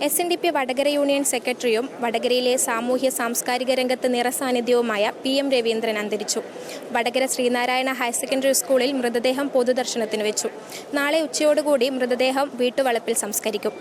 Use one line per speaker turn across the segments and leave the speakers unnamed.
SNDP Vadakara union സെക്രട്ടറിയും വടകരയിലെ സാമൂഹ്യ സാംസ്കാരിക രംഗത്ത് നിറസാന്നിധ്യവുമായ PM രവീന്ദ്രൻ അന്തരിച്ചു. വടകര ശ്രീനാരായണ ഹയർ സെക്കൻഡറി സ്കൂളിൽ മൃതദേഹം പൊതുദർശനത്തിന് വെച്ചു. നാളെ ഉച്ചയോടുകൂടി മൃതദേഹം വീട്ടുവളപ്പിൽ സംസ്കരിക്കും.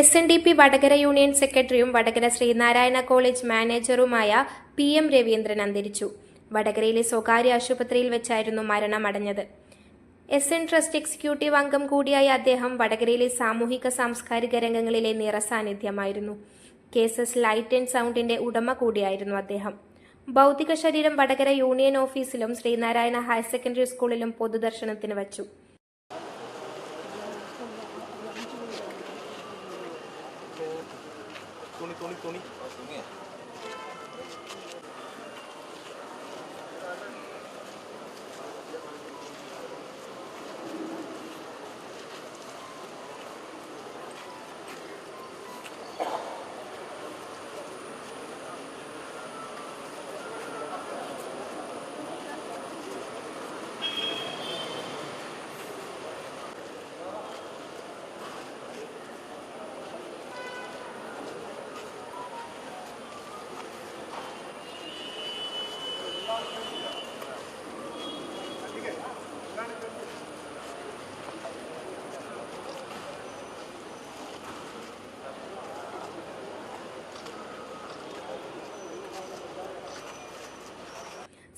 SNDP വടകര യൂണിയൻ സെക്രട്ടറിയും വടകര ശ്രീനാരായണ കോളേജ് മാനേജറുമായ PM രവീന്ദ്രൻ അന്തരിച്ചു. വടകരയിലെ സ്വകാര്യ ആശുപത്രിയിൽ വെച്ചായിരുന്നു മരണമടഞ്ഞത്. SN ട്രസ്റ്റ് എക്സിക്യൂട്ടീവ് അംഗം കൂടിയായ അദ്ദേഹം വടകരയിലെ സാമൂഹിക സാംസ്കാരിക രംഗങ്ങളിലെ നിറസാന്നിധ്യമായിരുന്നു. KSS ലൈറ്റ് ആൻഡ് സൗണ്ടിന്റെ ഉടമ കൂടിയായിരുന്നു അദ്ദേഹം. ഭൗതിക ശരീരം വടകര യൂണിയൻ ഓഫീസിലും ശ്രീനാരായണ ഹയർ സെക്കൻഡറി സ്കൂളിലും പൊതുദർശനത്തിന് വച്ചു.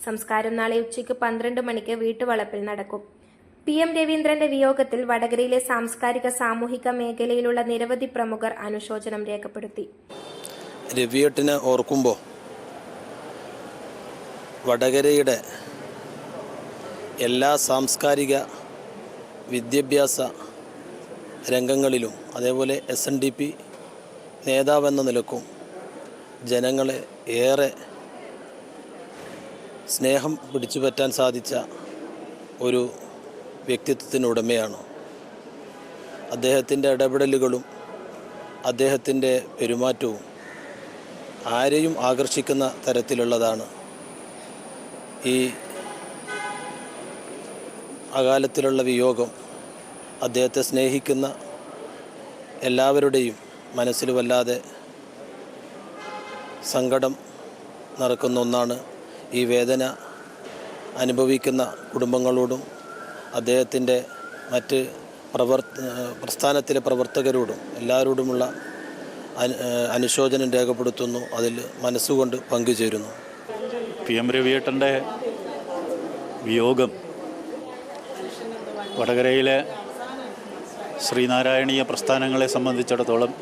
സംസ്കാരം നാളെ ഉച്ചയ്ക്ക് 12 മണിക്ക് വീട്ടുവളപ്പിൽ നടക്കും. PM രവീന്ദ്രന്റെ വിയോഗത്തിൽ വടകരയിലെ സാംസ്കാരിക സാമൂഹിക മേഖലയിലുള്ള നിരവധി പ്രമുഖർ അനുശോചനം രേഖപ്പെടുത്തി.
രവിയേട്ടനെ ഓർക്കുമ്പോൾ വടകരയുടെ എല്ലാ സാംസ്കാരിക വിദ്യാഭ്യാസ രംഗങ്ങളിലും അതേപോലെ SNDP നേതാവെന്ന നിലക്കും ജനങ്ങളെ ഏറെ സ്നേഹം പിടിച്ചു പറ്റാൻ സാധിച്ച ഒരു വ്യക്തിത്വത്തിനുടമയാണ്. അദ്ദേഹത്തിൻ്റെ ഇടപെടലുകളും അദ്ദേഹത്തിൻ്റെ പെരുമാറ്റവും ആരെയും ആകർഷിക്കുന്ന തരത്തിലുള്ളതാണ്. ഈ അകാലത്തിലുള്ള വിയോഗം അദ്ദേഹത്തെ സ്നേഹിക്കുന്ന എല്ലാവരുടെയും മനസ്സിൽ വല്ലാതെ സങ്കടം നിറക്കുന്ന ഒന്നാണ്. ഈ വേദന അനുഭവിക്കുന്ന കുടുംബങ്ങളോടും അദ്ദേഹത്തിൻ്റെ മറ്റ് പ്രസ്ഥാനത്തിലെ പ്രവർത്തകരോടും എല്ലാവരോടുമുള്ള അനുശോചനം രേഖപ്പെടുത്തുന്നു. അതിൽ മനസ്സുകൊണ്ട് പങ്കുചേരുന്നു.
PM രവിയേട്ടൻ്റെ വിയോഗം വടകരയിലെ ശ്രീനാരായണീയ പ്രസ്ഥാനങ്ങളെ സംബന്ധിച്ചിടത്തോളം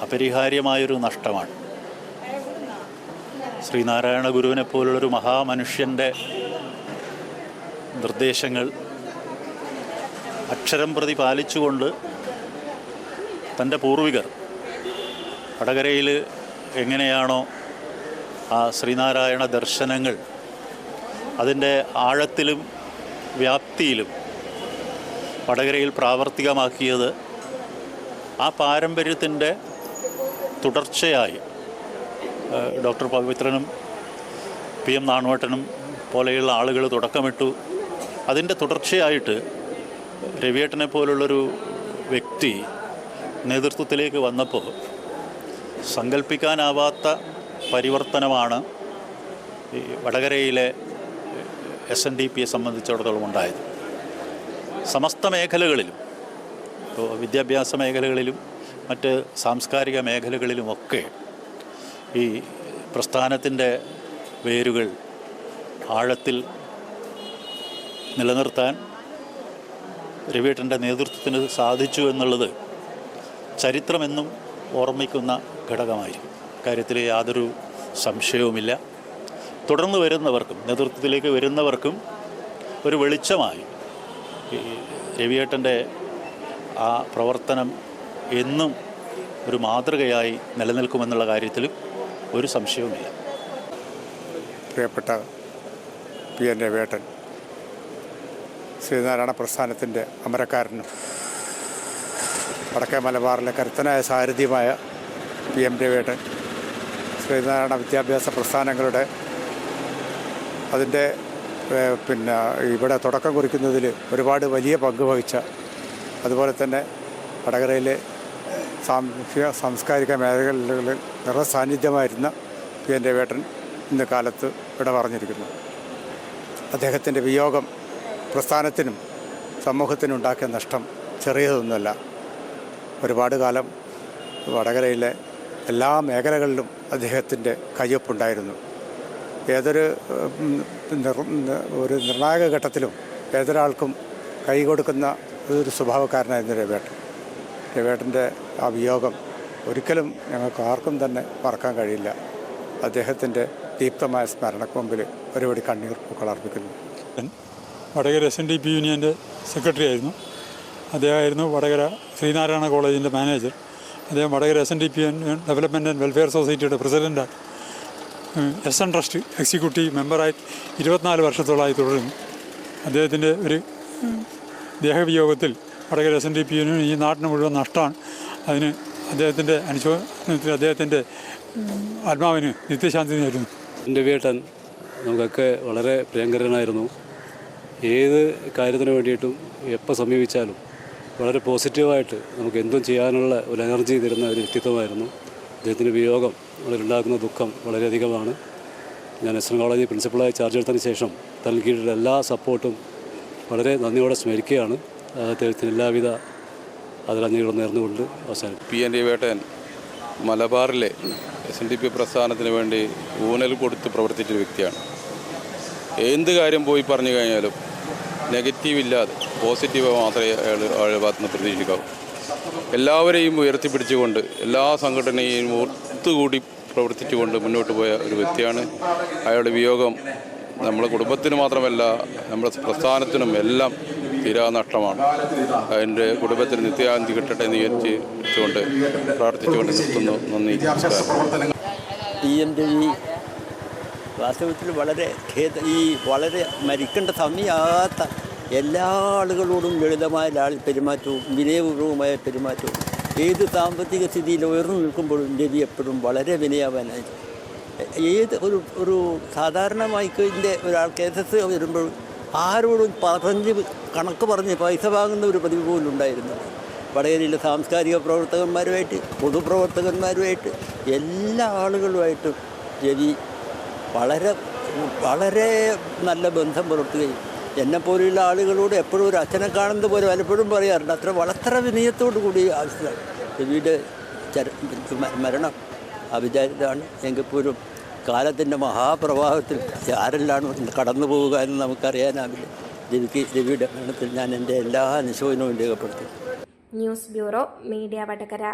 അപരിഹാര്യമായൊരു നഷ്ടമാണ്. ശ്രീനാരായണ ഗുരുവിനെ പോലുള്ളൊരു മഹാമനുഷ്യൻ്റെ നിർദ്ദേശങ്ങൾ അക്ഷരം പ്രതി പാലിച്ചുകൊണ്ട് തൻ്റെ പൂർവികർ വടകരയിൽ എങ്ങനെയാണോ ആ ശ്രീനാരായണ ദർശനങ്ങൾ അതിൻ്റെ ആഴത്തിലും വ്യാപ്തിയിലും വടകരയിൽ പ്രാവർത്തികമാക്കിയത്, ആ പാരമ്പര്യത്തിൻ്റെ തുടർച്ചയായി ഡോക്ടർ പവിത്രനും PM നാണുവേട്ടനും പോലെയുള്ള ആളുകൾ തുടക്കമിട്ടു. അതിൻ്റെ തുടർച്ചയായിട്ട് രവിയേട്ടനെ പോലുള്ളൊരു വ്യക്തി നേതൃത്വത്തിലേക്ക് വന്നപ്പോൾ സങ്കല്പിക്കാനാവാത്ത പരിവർത്തനമാണ് ഈ വടകരയിലെ SNDPയെ സംബന്ധിച്ചിടത്തോളം ഉണ്ടായത്. സമസ്ത മേഖലകളിലും, ഇപ്പോൾ വിദ്യാഭ്യാസ മേഖലകളിലും മറ്റ് സാംസ്കാരിക മേഖലകളിലുമൊക്കെ ഈ പ്രസ്ഥാനത്തിൻ്റെ വേരുകൾ ആഴത്തിൽ നിലനിർത്താൻ രവിയേട്ടൻ്റെ നേതൃത്വത്തിന് സാധിച്ചു എന്നുള്ളത് ചരിത്രമെന്നും ഓർമ്മിക്കുന്ന ഘടകമായിരിക്കും. കാര്യത്തിൽ യാതൊരു സംശയവുമില്ല. തുടർന്ന് വരുന്നവർക്കും നേതൃത്വത്തിലേക്ക് വരുന്നവർക്കും ഒരു വെളിച്ചമായി ഈ രവിയേട്ടൻ്റെ ആ പ്രവർത്തനം എന്നും ഒരു മാതൃകയായി നിലനിൽക്കുമെന്നുള്ള കാര്യത്തിലും ഒരു സംശയവുമില്ല.
പ്രിയപ്പെട്ട PM രവിയേട്ടൻ ശ്രീനാരായണ പ്രസ്ഥാനത്തിൻ്റെ അമരക്കാരനും വടക്കേ മലബാറിലെ കരുത്തനായ സാരഥിയുമായ PM രവിയേട്ടൻ ശ്രീനാരായണ വിദ്യാഭ്യാസ പ്രസ്ഥാനങ്ങളുടെ അതിൻ്റെ ഇവിടെ തുടക്കം കുറിക്കുന്നതിൽ ഒരുപാട് വലിയ പങ്ക് വഹിച്ച, അതുപോലെ തന്നെ വടകരയിലെ സാംസ്കാരിക മേഖലകളിൽ നിറസാന്നിധ്യമായിരുന്ന PM രവിയേട്ടൻ ഇന്ന് കാലത്ത് ഇവിടെ പറഞ്ഞിരിക്കുന്നു. അദ്ദേഹത്തിൻ്റെ വിയോഗം പ്രസ്ഥാനത്തിനും സമൂഹത്തിനും ഉണ്ടാക്കിയ നഷ്ടം ചെറിയതൊന്നുമല്ല. ഒരുപാട് കാലം വടകരയിലെ എല്ലാ മേഖലകളിലും അദ്ദേഹത്തിൻ്റെ കയ്യൊപ്പുണ്ടായിരുന്നു. ഏതൊരു നിർണായക ഘട്ടത്തിലും ഏതൊരാൾക്കും കൈ കൊടുക്കുന്ന ഒരു സ്വഭാവക്കാരനായിരുന്നു രവിയേട്ടൻ. രവിയേട്ടൻ്റെ ആ വിയോഗം ഒരിക്കലും ഞങ്ങൾക്ക് ആർക്കും തന്നെ മറക്കാൻ കഴിയില്ല. അദ്ദേഹത്തിൻ്റെ ദീപ്തമായ സ്മരണക്ക് മുമ്പിൽ ഒരുപടി കണ്ണീർ പൂക്കൾ അർപ്പിക്കുന്നു.
വടകര SNDP യൂണിയൻ്റെ സെക്രട്ടറി ആയിരുന്നു. അദ്ദേഹമായിരുന്നു വടകര ശ്രീനാരായണ കോളേജിൻ്റെ മാനേജർ. അദ്ദേഹം Vadakara SNDP development and welfare സൊസൈറ്റിയുടെ പ്രസിഡൻ്റായി SN ട്രസ്റ്റ് എക്സിക്യൂട്ടീവ് മെമ്പറായി 24 വർഷത്തോളമായി തുടരുന്നു. അദ്ദേഹത്തിൻ്റെ ഒരു ദേഹവിയോഗത്തിൽ വടകര SNDP യൂണിയൻ ഈ നാട്ടിന് മുഴുവൻ നഷ്ടമാണ്. അതിന് അദ്ദേഹത്തിൻ്റെ അനുശോചനത്തിൽ അദ്ദേഹത്തിൻ്റെ ആത്മാവിന് നിത്യശാന്തി നേരുന്നു.
രവിയേട്ടൻ നമുക്കൊക്കെ വളരെ പ്രിയങ്കരനായിരുന്നു. ഏത് കാര്യത്തിന് വേണ്ടിയിട്ടും എപ്പോൾ സമീപിച്ചാലും വളരെ പോസിറ്റീവായിട്ട് നമുക്ക് എന്തും ചെയ്യാനുള്ള ഒരു എനർജി തരുന്ന ഒരു വ്യക്തിത്വമായിരുന്നു. അദ്ദേഹത്തിൻ്റെ വിയോഗം ഉണ്ടാക്കുന്ന ദുഃഖം വളരെയധികമാണ്. ഞാൻ SN കോളേജിൽ പ്രിൻസിപ്പളായി ചാർജ് എടുത്തതിന് ശേഷം നൽകിയിട്ടുള്ള എല്ലാ സപ്പോർട്ടും വളരെ നന്ദിയോടെ സ്മരിക്കുകയാണ്. അദ്ദേഹത്തിന് എല്ലാവിധ ആദരാഞ്ജലികളും നേർന്നുകൊണ്ട് അവസാനിക്കും.
PM രവിയേട്ടൻ മലബാറിലെ SNDP പ്രസ്ഥാനത്തിന് വേണ്ടി ഊന്നൽ കൊടുത്ത് പ്രവർത്തിച്ചൊരു വ്യക്തിയാണ്. എന്ത് കാര്യം പോയി പറഞ്ഞു കഴിഞ്ഞാലും നെഗറ്റീവ് ഇല്ലാതെ പോസിറ്റീവ് മാത്രമേ അയാളുടെ ഭാഗത്തു നിന്ന് പ്രതീക്ഷിക്കാവൂ. എല്ലാവരെയും ഉയർത്തിപ്പിടിച്ചുകൊണ്ട് എല്ലാ സംഘടനയെയും ഒത്തുകൂടി പ്രവർത്തിച്ചുകൊണ്ട് മുന്നോട്ട് പോയ ഒരു വ്യക്തിയാണ്. അയാളുടെ വിയോഗം നമ്മുടെ കുടുംബത്തിന് മാത്രമല്ല നമ്മുടെ പ്രസ്ഥാനത്തിനും എല്ലാം തീരാ നഷ്ടമാണ്. അതിൻ്റെ കുടുംബത്തിന് നിത്യാന്തി കിട്ടട്ടെ എന്ന് വിചാരിച്ചുകൊണ്ട് പ്രാർത്ഥിച്ചുകൊണ്ട് നിർത്തുന്നു. നന്ദി, നമസ്കാരം.
PM രവി വാസ്തവത്തിൽ വളരെ മരിക്കേണ്ട സമയമാകാത്ത എല്ലാ ആളുകളോടും ലളിതമായ പെരുമാറ്റവും വിനയപൂർവമായ പെരുമാറ്റവും ഏത് സാമ്പത്തിക സ്ഥിതിയിൽ ഉയർന്നു നിൽക്കുമ്പോഴും രവി എപ്പോഴും വളരെ വിനയാവാനായി. ഏത് ഒരു സാധാരണ മൈക്കിൻ്റെ ഒരാൾക്ക് SS വരുമ്പോൾ ആരോടും കണക്ക് പറഞ്ഞ് പൈസ വാങ്ങുന്ന ഒരു പതിവ് പോലും ഉണ്ടായിരുന്നു. വടകരയിലെ സാംസ്കാരിക പ്രവർത്തകന്മാരുമായിട്ട് പൊതുപ്രവർത്തകന്മാരുമായിട്ട് എല്ലാ ആളുകളുമായിട്ടും രവി വളരെ നല്ല ബന്ധം പുലർത്തുകയും എന്നെപ്പോലെയുള്ള ആളുകളോട് എപ്പോഴും ഒരു അച്ഛനെ കാണുന്നത് പോലെ പലപ്പോഴും പറയാറുണ്ട്. വളരെ വിനയത്തോടു കൂടി ആവശ്യമാണ്. രവിയുടെ മരണം അവിചാരിതമാണ്. എങ്കിൽ പോലും കാലത്തിൻ്റെ മഹാപ്രവാഹത്തിൽ ആരെല്ലാം കടന്നു പോവുക എന്ന് നമുക്കറിയാനാവില്ല. രവിയുടെ മരണത്തിൽ ഞാൻ എൻ്റെ എല്ലാ അനുശോചനവും രേഖപ്പെടുത്തുന്നു.
News bureau, media Vadakara.